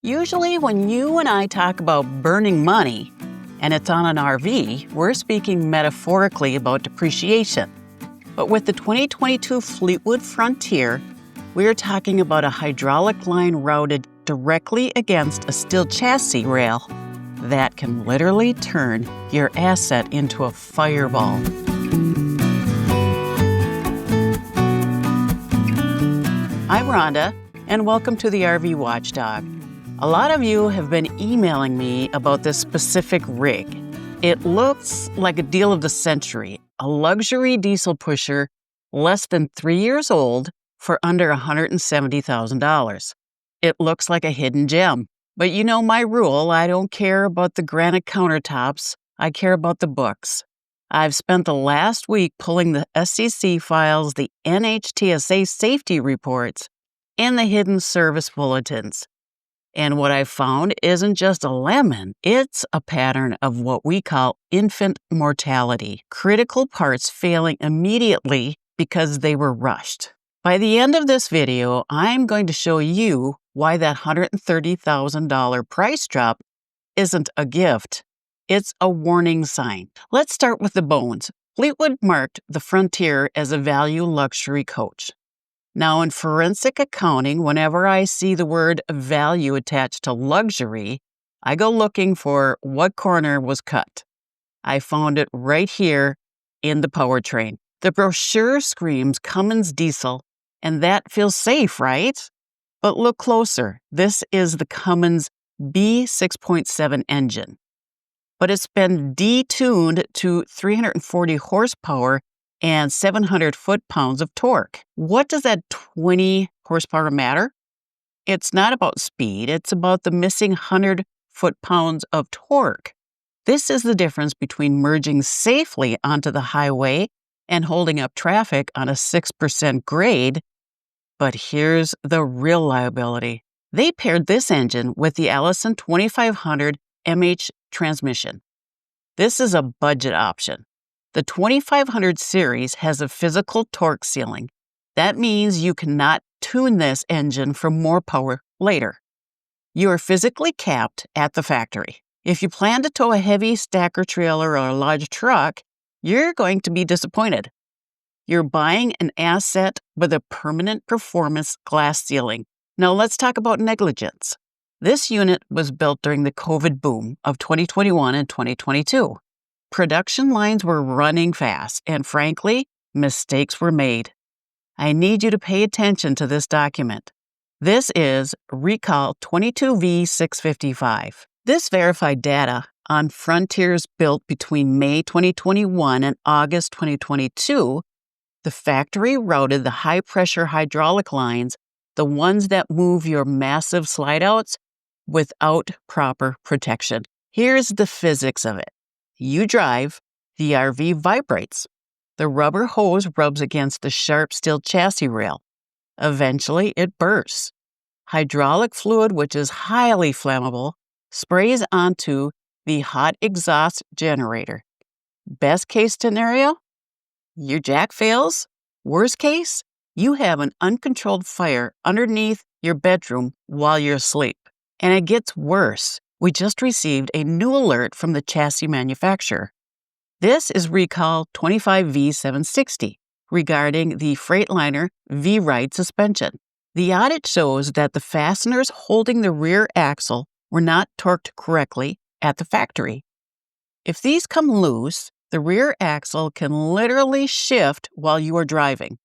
Usually, when you and I talk about burning money and it's on an RV, we're speaking metaphorically about depreciation. But with the 2022 Fleetwood Frontier, we're talking about a hydraulic line routed directly against a steel chassis rail that can literally turn your asset into a fireball. I'm Rhonda, and welcome to the RV Watchdog. A lot of you have been emailing me about this specific rig. It looks like a deal of the century, a luxury diesel pusher less than 3 years old for under $170,000. It looks like a hidden gem. But you know my rule, I don't care about the granite countertops, I care about the books. I've spent the last week pulling the SEC files, the NHTSA safety reports, and the hidden service bulletins. And what I found isn't just a lemon, it's a pattern of what we call infant mortality, critical parts failing immediately because they were rushed. By the end of this video, I'm going to show you why that $130,000 price drop isn't a gift. It's a warning sign. Let's start with the bones. Fleetwood marked the Frontier as a value luxury coach. Now, in forensic accounting, whenever I see the word value attached to luxury, I go looking for what corner was cut. I found it right here in the powertrain. The brochure screams Cummins diesel, and that feels safe, right? But look closer. This is the Cummins B6.7 engine. But it's been detuned to 340 horsepower and 700 foot-pounds of torque. What does that 20 horsepower matter? It's not about speed, it's about the missing 100 foot-pounds of torque. This is the difference between merging safely onto the highway and holding up traffic on a 6% grade. But here's the real liability. They paired this engine with the Allison 2500 MH transmission. This is a budget option. The 2500 series has a physical torque ceiling. That means you cannot tune this engine for more power later. You are physically capped at the factory. If you plan to tow a heavy stacker trailer or a large truck, you're going to be disappointed. You're buying an asset with a permanent performance glass ceiling. Now let's talk about negligence. This unit was built during the COVID boom of 2021 and 2022. Production lines were running fast, and frankly, mistakes were made. I need you to pay attention to this document. This is Recall 22V655. This verified data on Frontiers built between May 2021 and August 2022. The factory routed the high-pressure hydraulic lines, the ones that move your massive slide-outs, without proper protection. Here's the physics of it. You drive, the RV vibrates. The rubber hose rubs against the sharp steel chassis rail. Eventually, it bursts. Hydraulic fluid, which is highly flammable, sprays onto the hot exhaust generator. Best case scenario, your jack fails. Worst case, you have an uncontrolled fire underneath your bedroom while you're asleep. And it gets worse. We just received a new alert from the chassis manufacturer. This is Recall 25V760 regarding the Freightliner V-Ride suspension. The audit shows that the fasteners holding the rear axle were not torqued correctly at the factory. If these come loose, the rear axle can literally shift while you are driving.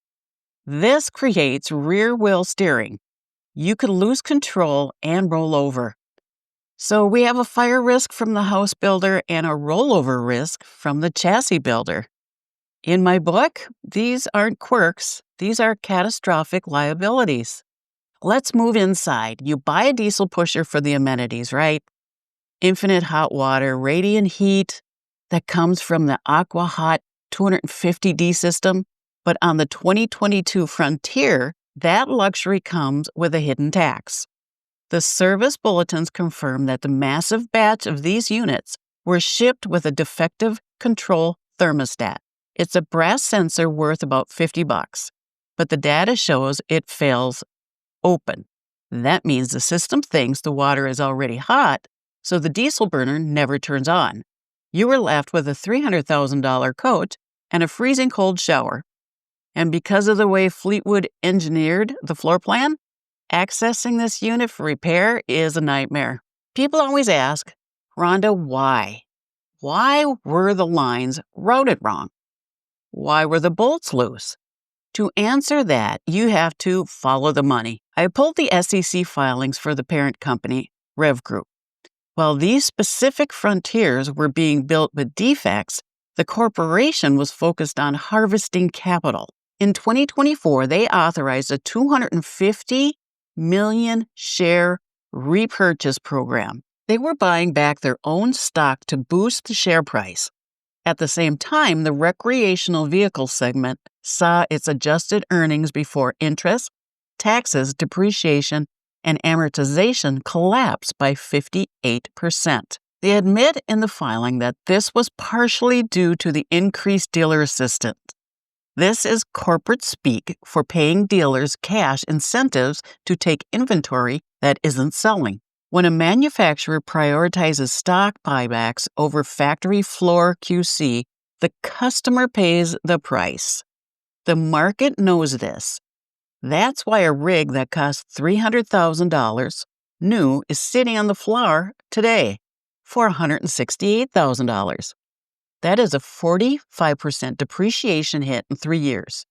This creates rear wheel steering. You could lose control and roll over. So we have a fire risk from the house builder and a rollover risk from the chassis builder. In my book, these aren't quirks, these are catastrophic liabilities. Let's move inside. You buy a diesel pusher for the amenities, right? Infinite hot water, radiant heat that comes from the Aqua-Hot 250D system. But on the 2022 Frontier, that luxury comes with a hidden tax. The service bulletins confirm that the massive batch of these units were shipped with a defective control thermostat. It's a brass sensor worth about $50, but the data shows it fails open. That means the system thinks the water is already hot, so the diesel burner never turns on. You were left with a $300,000 coat and a freezing cold shower. And because of the way Fleetwood engineered the floor plan, accessing this unit for repair is a nightmare. People always ask, Rhonda, why? Why were the lines routed wrong? Why were the bolts loose? To answer that, you have to follow the money. I pulled the SEC filings for the parent company, Rev Group. While these specific Frontiers were being built with defects, the corporation was focused on harvesting capital. In 2024, they authorized a 250 million share repurchase program. They were buying back their own stock to boost the share price. At the same time, the recreational vehicle segment saw its adjusted earnings before interest, taxes, depreciation, and amortization collapse by 58%. They admit in the filing that this was partially due to the increased dealer assistance. This is corporate speak for paying dealers cash incentives to take inventory that isn't selling. When a manufacturer prioritizes stock buybacks over factory floor QC, the customer pays the price. The market knows this. That's why a rig that costs $300,000 new is sitting on the floor today for $168,000. That is a 45% depreciation hit in 3 years.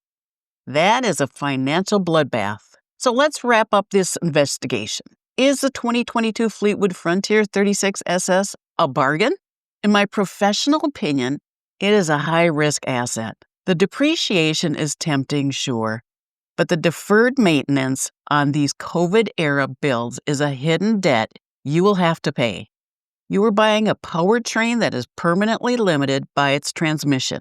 That is a financial bloodbath. So let's wrap up this investigation. Is the 2022 Fleetwood Frontier 36SS a bargain? In my professional opinion, it is a high-risk asset. The depreciation is tempting, sure, but the deferred maintenance on these COVID-era builds is a hidden debt you will have to pay. You are buying a powertrain that is permanently limited by its transmission.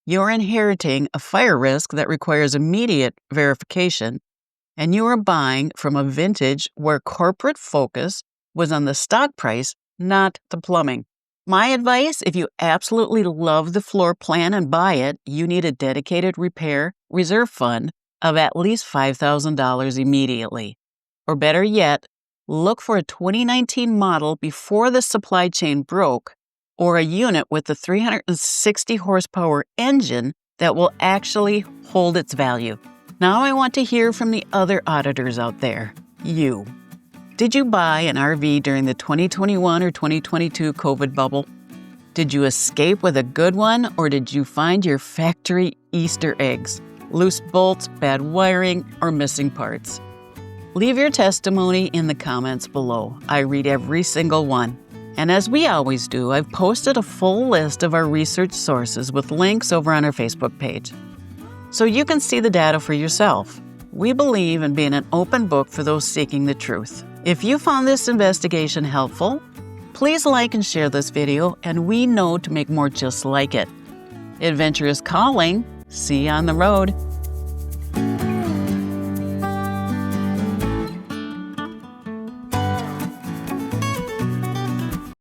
You're inheriting a fire risk that requires immediate verification, and you are buying from a vintage where corporate focus was on the stock price, not the plumbing. My advice, if you absolutely love the floor plan and buy it, you need a dedicated repair reserve fund of at least $5,000 immediately. Or better yet, look for a 2019 model before the supply chain broke, or a unit with a 360 horsepower engine that will actually hold its value. Now I want to hear from the other auditors out there. You. Did you buy an RV during the 2021 or 2022 COVID bubble? Did you escape with a good one, or did you find your factory Easter eggs? Loose bolts, bad wiring, or missing parts? Leave your testimony in the comments below. I read every single one. And as we always do, I've posted a full list of our research sources with links over on our Facebook page, so you can see the data for yourself. We believe in being an open book for those seeking the truth. If you found this investigation helpful, please like and share this video, and we know to make more just like it. Adventure is calling. See you on the road.